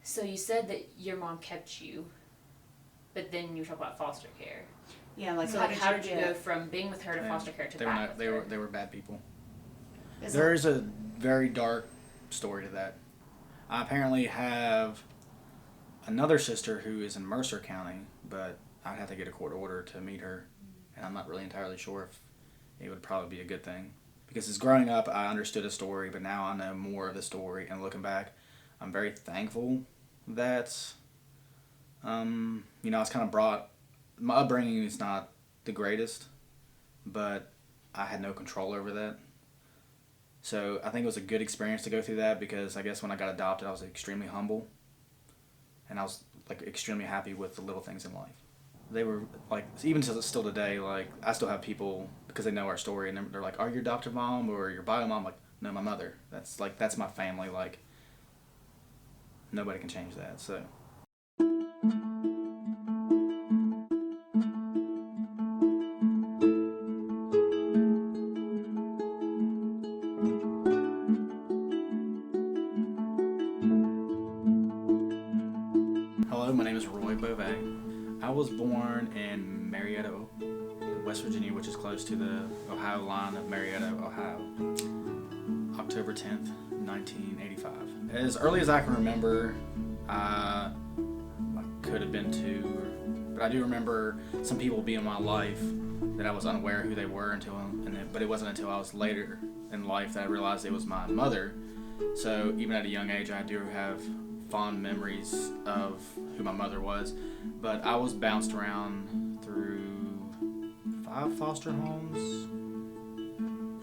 So you said that your mom kept you, but then you were talking about foster care. Yeah, like So how did you go from being with her to foster care to back with her? They were bad people. Is There is a very dark story to that. I apparently have another sister who is in Mercer County, but I'd have to get a court order to meet her, and I'm not really entirely sure if it would probably be a good thing. Because as growing up, I understood a story, but now I know more of the story, and looking back, I'm very thankful that, I was kind of brought, my upbringing is not the greatest, but I had no control over that. So I think it was a good experience to go through that, because I guess when I got adopted, I was extremely humble, and I was like extremely happy with the little things in life. They were like, even still today, like I still have people, because they know our story, and they're like, "Are you your adoptive mom or your bio mom?" I'm like, no, my mother. That's my family. Like nobody can change that. So. Hello, my name is Roy Beauvais. I was born in Marietta, West Virginia, which is close to the Ohio line of Marietta, Ohio. October 10th, 1985. As early as I can remember, I could have been two, but I do remember some people being in my life that I was unaware who they were but it wasn't until I was later in life that I realized it was my mother. So even at a young age, I do have fond memories of who my mother was, but I was bounced around through 5 foster homes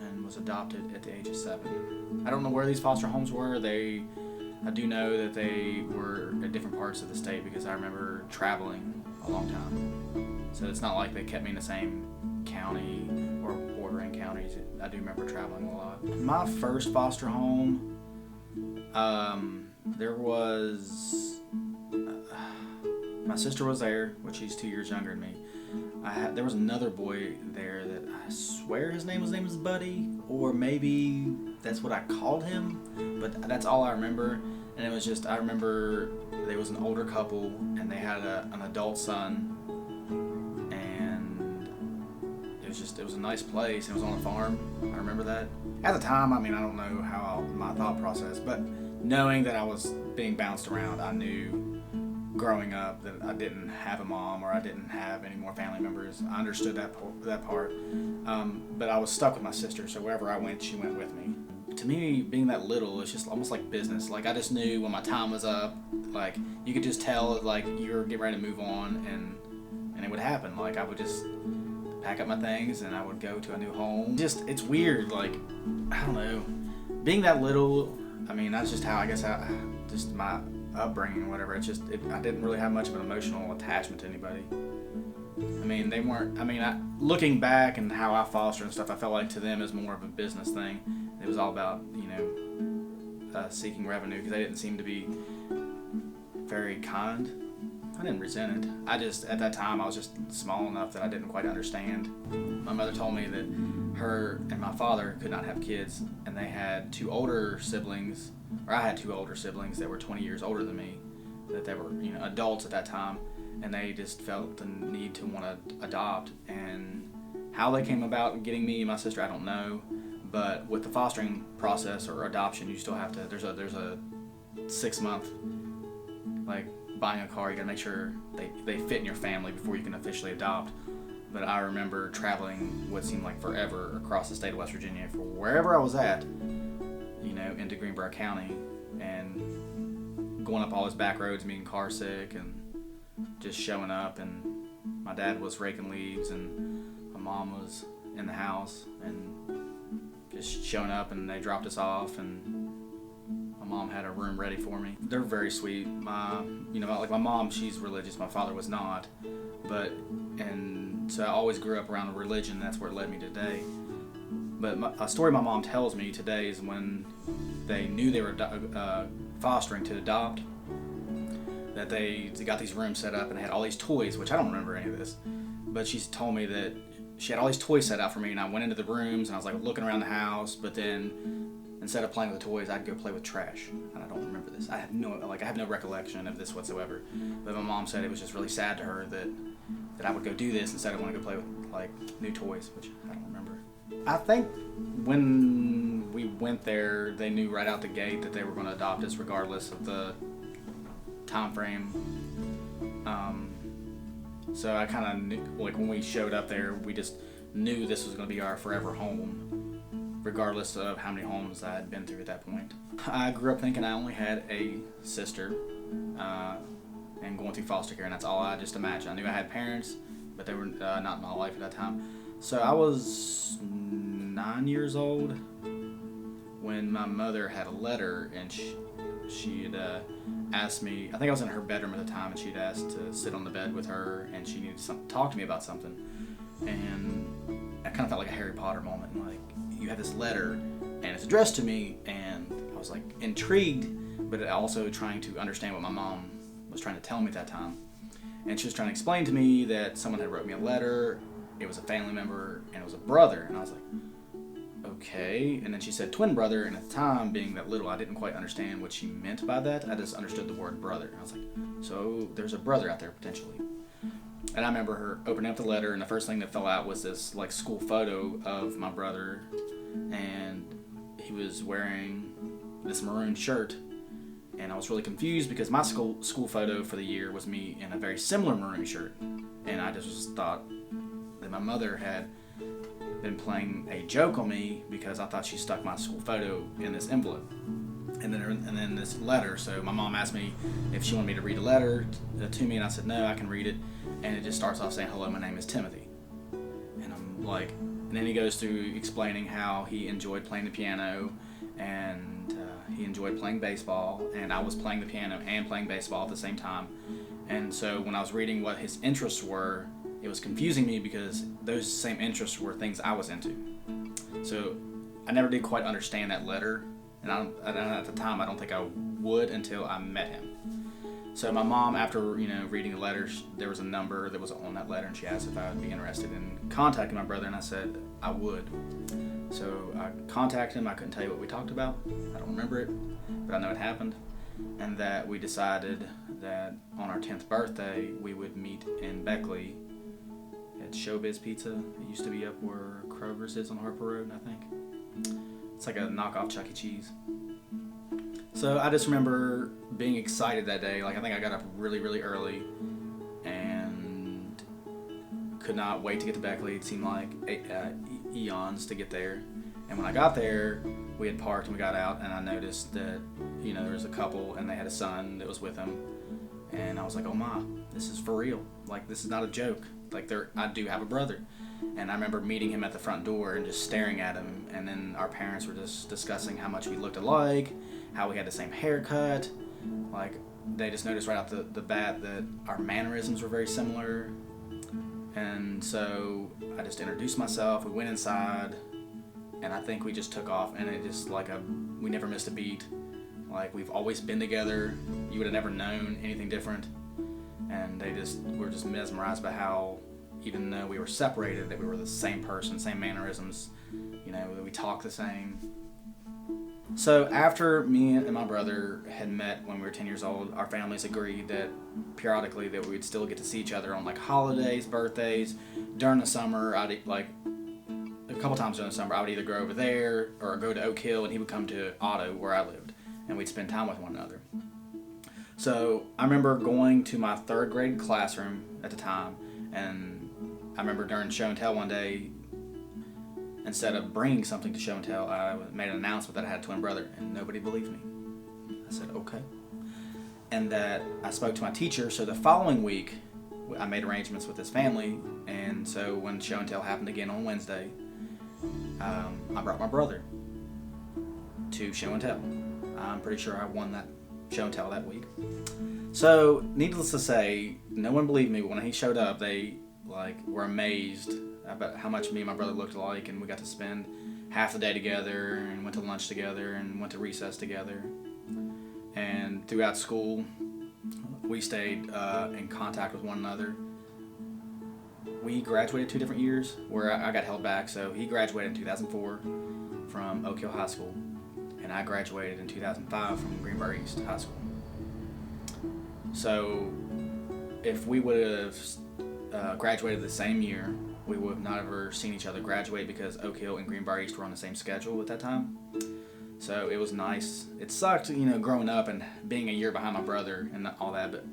and was adopted at the age of 7. I don't know where these foster homes were. I do know that they were at different parts of the state, because I remember traveling a long time. So it's not like they kept me in the same county or bordering counties. I do remember traveling a lot. My first foster home, there was my sister was there, which she's 2 years younger than me. There was another boy there that I swear his name was Buddy, or maybe that's what I called him, but that's all I remember. And it was just, I remember there was an older couple, and they had an adult son, and it was a nice place. It was on a farm. I remember that. At the time, I don't know how my thought process, but knowing that I was being bounced around, I knew growing up that I didn't have a mom, or I didn't have any more family members. I understood that part, but I was stuck with my sister, so wherever I went, she went with me. To me, being that little, it's just almost like business. Like I just knew when my time was up, like you could just tell like you're getting ready to move on, and it would happen. Like I would just pack up my things and I would go to a new home. It's weird, like I don't know, being that little. That's just how just my upbringing, whatever. I didn't really have much of an emotional attachment to anybody. They weren't. Looking back and how I fostered and stuff, I felt like to them it was more of a business thing. It was all about seeking revenue, because they didn't seem to be very kind. I didn't resent it. At that time, I was just small enough that I didn't quite understand. My mother told me that her and my father could not have kids, and they had 2 older siblings, or I had 2 older siblings that were 20 years older than me, that they were adults at that time, and they just felt the need to want to adopt. And how they came about getting me and my sister, I don't know. But with the fostering process or adoption, you still have to. There's a 6-month, like buying a car. You gotta make sure they fit in your family before you can officially adopt. But I remember traveling what seemed like forever across the state of West Virginia for wherever I was at, into Greenbrier County, and going up all those back roads, being car sick, and just showing up. And my dad was raking leaves, and my mom was in the house, and just showing up, and they dropped us off, and my mom had a room ready for me. They're very sweet. Like my mom, she's religious. My father was not, so I always grew up around a religion. That's where it led me today. But a story my mom tells me today is when they knew they were fostering to adopt, that they got these rooms set up and they had all these toys, which I don't remember any of this, but she's told me that she had all these toys set out for me, and I went into the rooms and I was like looking around the house, but then instead of playing with the toys, I'd go play with trash. And I don't remember this. this. I have no recollection of this whatsoever. But my mom said it was just really sad to her that I would go do this instead of want to go play with like new toys, which I don't remember. I think when we went there, they knew right out the gate that they were going to adopt us regardless of the time frame. So I kind of knew, like when we showed up there, we just knew this was going to be our forever home, regardless of how many homes I had been through at that point. I grew up thinking I only had a sister, and going through foster care, and that's all I just imagined. I knew I had parents, but they were not in my life at that time. So I was 9 years old when my mother had a letter, and she had asked me, I think I was in her bedroom at the time, and she'd asked to sit on the bed with her, and she needed to talk to me about something. And I kind of felt like a Harry Potter moment, like, you have this letter, and it's addressed to me, and I was like intrigued, but also trying to understand what my mom was trying to tell me at that time. And she was trying to explain to me that someone had wrote me a letter, it was a family member, and it was a brother, and I was like, okay. And then she said twin brother, and at the time, being that little, I didn't quite understand what she meant by that. I just understood the word brother. And I was like, so there's a brother out there potentially. And I remember her opening up the letter, and the first thing that fell out was this like school photo of my brother, and he was wearing this maroon shirt. And I was really confused because my school photo for the year was me in a very similar maroon shirt. And I just thought that my mother had been playing a joke on me because I thought she stuck my school photo in this envelope. And then this letter. So my mom asked me if she wanted me to read a letter to me, and I said no, I can read it. And it just starts off saying, hello, my name is Timothy. And I'm like, and then he goes through explaining how he enjoyed playing the piano, and he enjoyed playing baseball, and I was playing the piano and playing baseball at the same time. And so when I was reading what his interests were, it was confusing me because those same interests were things I was into. So I never did quite understand that letter, and at the time I don't think I would until I met him. So my mom, after reading the letter, there was a number that was on that letter, and she asked if I would be interested in contacting my brother, and I said I would. So I contacted him. I couldn't tell you what we talked about. I don't remember it, but I know it happened. And that we decided that on our 10th birthday, we would meet in Beckley at Showbiz Pizza. It used to be up where Kroger's is on Harper Road, I think. It's like a knockoff Chuck E. Cheese. So I just remember being excited that day. Like, I think I got up really, really early and could not wait to get to Beckley. It seemed like eons to get there. And when I got there, we had parked and we got out, and I noticed that, there was a couple and they had a son that was with them. And I was like, oh my, this is for real. Like, this is not a joke. Like, I do have a brother. And I remember meeting him at the front door and just staring at him. And then our parents were just discussing how much we looked alike, how we had the same haircut. Like, they just noticed right out the bat that our mannerisms were very similar. And so I just introduced myself. We went inside, and I think we just took off. And it just we never missed a beat. Like, we've always been together. You would have never known anything different. And were just mesmerized by how, even though we were separated, that we were the same person, same mannerisms, that we talked the same. So after me and my brother had met when we were 10 years old, our families agreed that periodically that we would still get to see each other on like holidays, birthdays, during the summer. A couple times during the summer, I would either go over there or go to Oak Hill, and he would come to Otto where I lived, and we'd spend time with one another. So I remember going to my 3rd grade classroom at the time, and I remember during show and tell one day, instead of bringing something to show and tell, I made an announcement that I had a twin brother, and nobody believed me. I said, okay. And that I spoke to my teacher, so the following week, I made arrangements with his family, and so when show and tell happened again on Wednesday, I brought my brother to show and tell. I'm pretty sure I won that show and tell that week. So, needless to say, no one believed me, but when he showed up, they were amazed about how much me and my brother looked alike, and we got to spend half the day together, and went to lunch together, and went to recess together. And throughout school, we stayed in contact with one another. We graduated 2 different years, where I got held back. So he graduated in 2004 from Oak Hill High School, and I graduated in 2005 from Greenbrier East High School. So if we would have graduated the same year, we would have not ever seen each other graduate because Oak Hill and Greenbrier East were on the same schedule at that time. So it was nice. It sucked, growing up and being a year behind my brother and all that. But,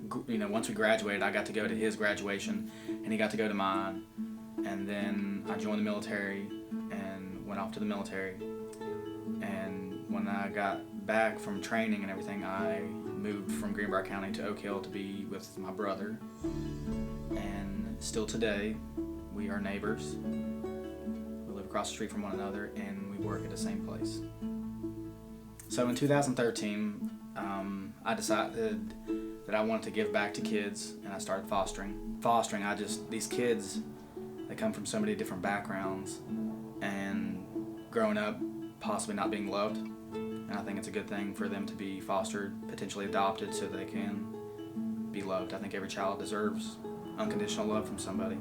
once we graduated, I got to go to his graduation and he got to go to mine. And then I joined the military and went off to the military. And when I got back from training and everything, I moved from Greenbrier County to Oak Hill to be with my brother. And still today, we are neighbors. We live across the street from one another and we work at the same place. So in 2013, I decided that I wanted to give back to kids, and I started fostering. These kids, they come from so many different backgrounds, and growing up, possibly not being loved. And I think it's a good thing for them to be fostered, potentially adopted, so they can be loved. I think every child deserves unconditional love from somebody.